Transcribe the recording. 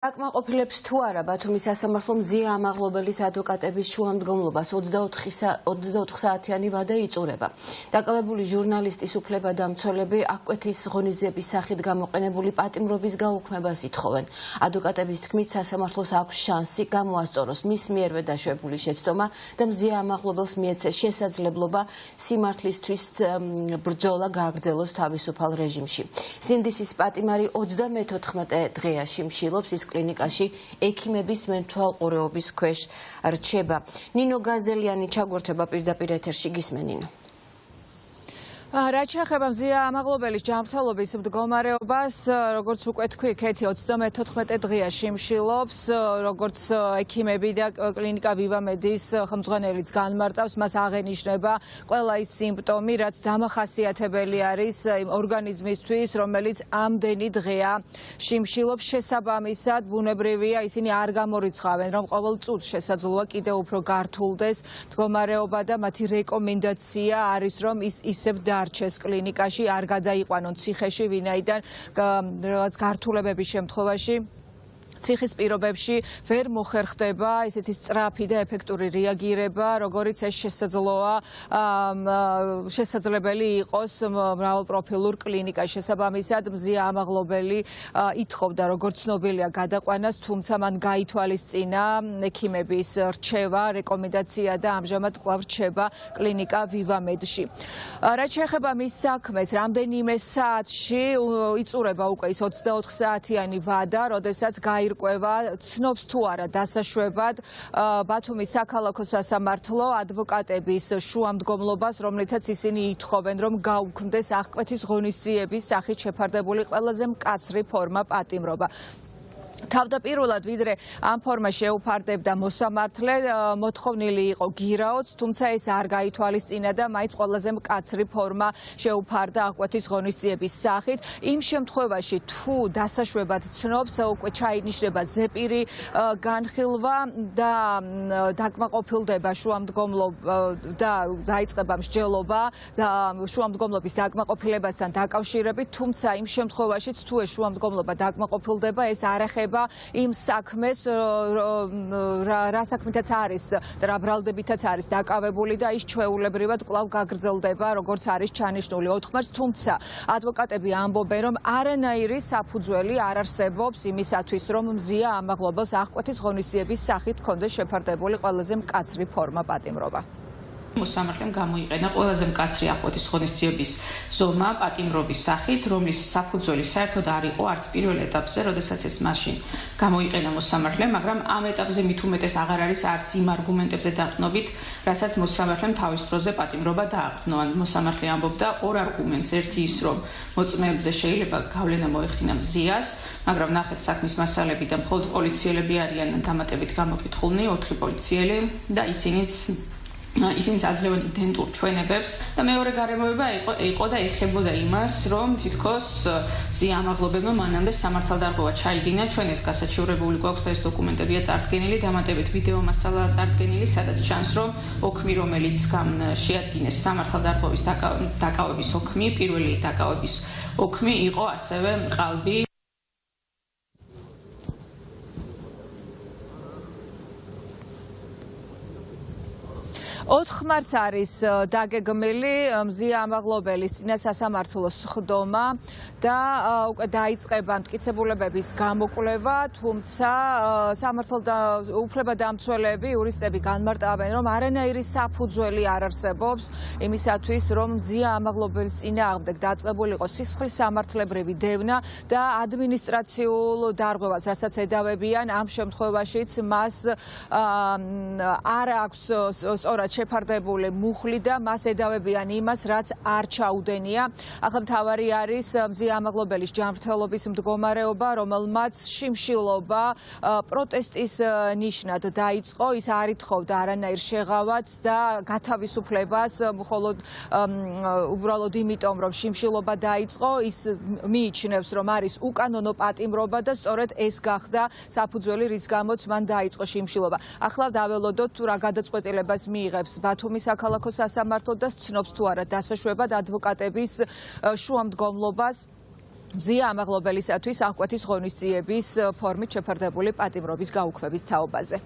აკმაყოფილებს თუ არა ბათუმის სასამართლო მზია ამაღლობელის ადვოკატების შუამდგომლობას 24 საათიანი ვადა იწურება. დაკავებული ჟურნალისტის უფლებადამცველები აკკვეთის ღონისძიების სახით გამოყენებული პატიმრობის გაუქმებას ითხოვენ. ადვოკატების თქმით, სასამართლოს აქვს შანსი გამოასწოროს მის მიერვე დაშვებული შეცდომა და მზია ამაღლობელს მიეცეს შესაძლებლობა სიმართლისთვის ბრძოლა გააგრძელოს თავისუფალ რეჟიმში. სინდისის პატიმარი 34 დღეა შიმშილობს, ის კლინიკაში ექიმების მეთვალყურეობის ქვეშ რჩება. ნინო გაზდელიანი ჩაგვერთვება პირდაპირ ეთერში, გისმენინო. რაც შეეხება მზია ამაღლობელის ჯანმრთელობის მდგომარეობას, როგორც უკვე თქვი, ქეთი 34 დღეა შიმშილობს, როგორც ექიმები და კლინიკა ვივამედის ხელმძღვანელიც განმარტავს, მას აღენიშნება ყველა ის სიმპტომი, რაც დამახასიათებელი არის ორგანიზმისთვის, რომელიც ამდენი დღეა შიმშილობს. შესაბამისად, ბუნებრივია, ისინი არ გამორიცხავენ, რომ ყოველ წუთს შესაძლოა კიდევ უფრო გართულდეს მდგომარეობა და მათი რეკომენდაცია არის, რომ ისევ არჩეს კლინიკაში, არ გადაიყვანონ ციხეში, ვინაიდან რაღაც გართულებების შემთხვევაში ციხის პირობებში ვერ მოხერხდება ესეთი სწრაფი და ეფექტური რეაგირება, როგორიც ეს შესაძლებელი იყოს მრავალპროფილურ კლინიკაში. შესაბამისად, მზია ამაღლობელი ითხოვდა, როგორც ცნობილია, გადაყვანას, თუმცა მან გაითვალისწინა ექიმების რჩევა, რეკომენდაცია და ამჟამად კვლავ რჩება კლინიკა ვივამედში. რაც შეეხება მის საქმეს, რამდენიმე საათში იწურება უკვე ის 24 საათიანი ვადა, როდესაც ირკვევა, ცნობს თუ არა დასაშვებად ბათუმის საქალაქო სასამართლო ადვოკატების შუამდგომლობას, რომლითაც ისინი ითხოვენ, რომ გაუქმდეს აკკვეთის ღონისძიების სახით შეფარდებული ყველაზე მკაცრი ფორმა პატიმრობა. თავდაპირველად, ვიდრე ამ ფორმას შეუფარდებდა მოსამართლე, მოთხოვნილი იყო გირაოც, თუმცა ეს არ გაითვალისწინა და მაინც ყველაზე მკაცრი ფორმა შეუფარდა აკკვეთის ღონისძიების სახით. იმ შემთხვევაში, თუ დასაშვებად ცნობს, უკვე ჩაინიშნება ზეპირი განხილვა და დაკმაყოფილდება შუამდგომლობა და დაიწყება მსჯელობა და შუამდგომლობის დაკმაყოფილებასთან დაკავშირებით, თუმცა იმ შემთხვევაშიც, თუ ეს შუამდგომლობა დაკმაყოფილდება, ეს არ ეხება იმ საქმეს, რა საქმითაც არის და რა ბრალდებითაც არის დაკავებული და ის ჩვეულებრივად კვლავ გაგრძელდება, როგორც არის ჩანიშნული 4 მარტს, თუმცა ადვოკატები ამბობენ, რომ არანაირი საფუძველი არ არსებობს იმისათვის, რომ მზია ამაღლობელს აკკვეთის ღონისძიების სახით ჰქონდეს შეფარდებული ყველაზე მკაცრი ფორმა პატიმრობა. მოსამართლემ გამოიყენა ყველაზე მკაცრი აკკვეთის ღონისძიების ზომა პატიმრობის სახით, რომლის საფუძველი საერთოდ არ იყო არც პირველ ეტაპზე, როდესაც ეს მაშინ გამოიყენა მოსამართლემ, მაგრამ ამ ეტაპზე მით უმეტეს აღარ არის არც იმ არგუმენტებზე დაყრდნობით, რასაც მოსამართლემ თავის დროზე პატიმრობა დააყრდნო. მოსამართლე ამბობდა ორ არგუმენტს, ერთი ის, რომ მოწმეებზე შეიძლება გავლენა მოეხდინა მზიას, მაგრამ ნახეთ საქმის მასალები და მხოლოდ პოლიციელები არიან დამატებით გამოკითხულნი, 4 პოლიციელი და ისინიც აძლევენ იდენტურ ჩვენებებს და მეორე გარემოება იყო და ეხებოდა იმას, რომ თითქოს მზია ამაღლობელმა მანამდე სამართალდარღვევა ჩაიდინა. ჩვენ ეს გასაჩივრებული გვაქვს და ეს დოკუმენტებია წარდგენილი, დამატებით ვიდეო მასალაა წარდგენილი, სადაც ჩანს, რომ ოქმი, რომელიც შეადგინეს სამართალდარღვევის დაკავების ოქმი, პირველი დაკავების ოქმი იყო ასევე ყალბი. 4 მარტს არის დაგეგმილი მზია ამაღლობელის წინა სასამართლოს ხდომა და უკვე დაიწყება მტკიცებულებების გამოკვლევა, თუმცა უფლებადამცველები, იურისტები განმარტავენ, რომ არანაირი საფუძველი არ არსებობს იმისათვის, რომ მზია ამაღლობელის წინააღმდეგ დაწყებული იყოს სისხლის სამართლებრივი დევნა და ადმინისტრაციულ დარღვევას, რასაც ედავებიან, ამ შემთხვევაშიც მას არ აქვს სწორად შეფარდებული მუხლი და მას ედავებიან იმას, რაც არ ჩაუდენია. ახლა მთავარი არის მზია ამაღლობელის ჯანმრთელობის მდგომარეობა, რომელმაც შიმშილობა პროტესტის ნიშნად დაიწყო. ის არ ითხოვდა არანაირ შეღავათს და გათავისუფლებას, მხოლოდ უბრალოდ იმიტომ, რომ შიმშილობა დაიწყო, ის მიიჩნევს, რომ არის უკანონო პატიმრობა და სწორედ ეს გახდა საფუძველი, რის გამოც მან დაიწყო შიმშილობა. ახლა დაველოდოთ თუ რა გადაწყვეტილებას მიიღებს ბათუმის საქალაქო სასამართლო და ცნობს თუ არა დასაშვებად ადვოკატების შუამდგომლობას მზია ამაღლობელისათვის აღკვეთის ღონისძიების ფორმით შეფარდებული პატიმრობის გაუქმების თაობაზე.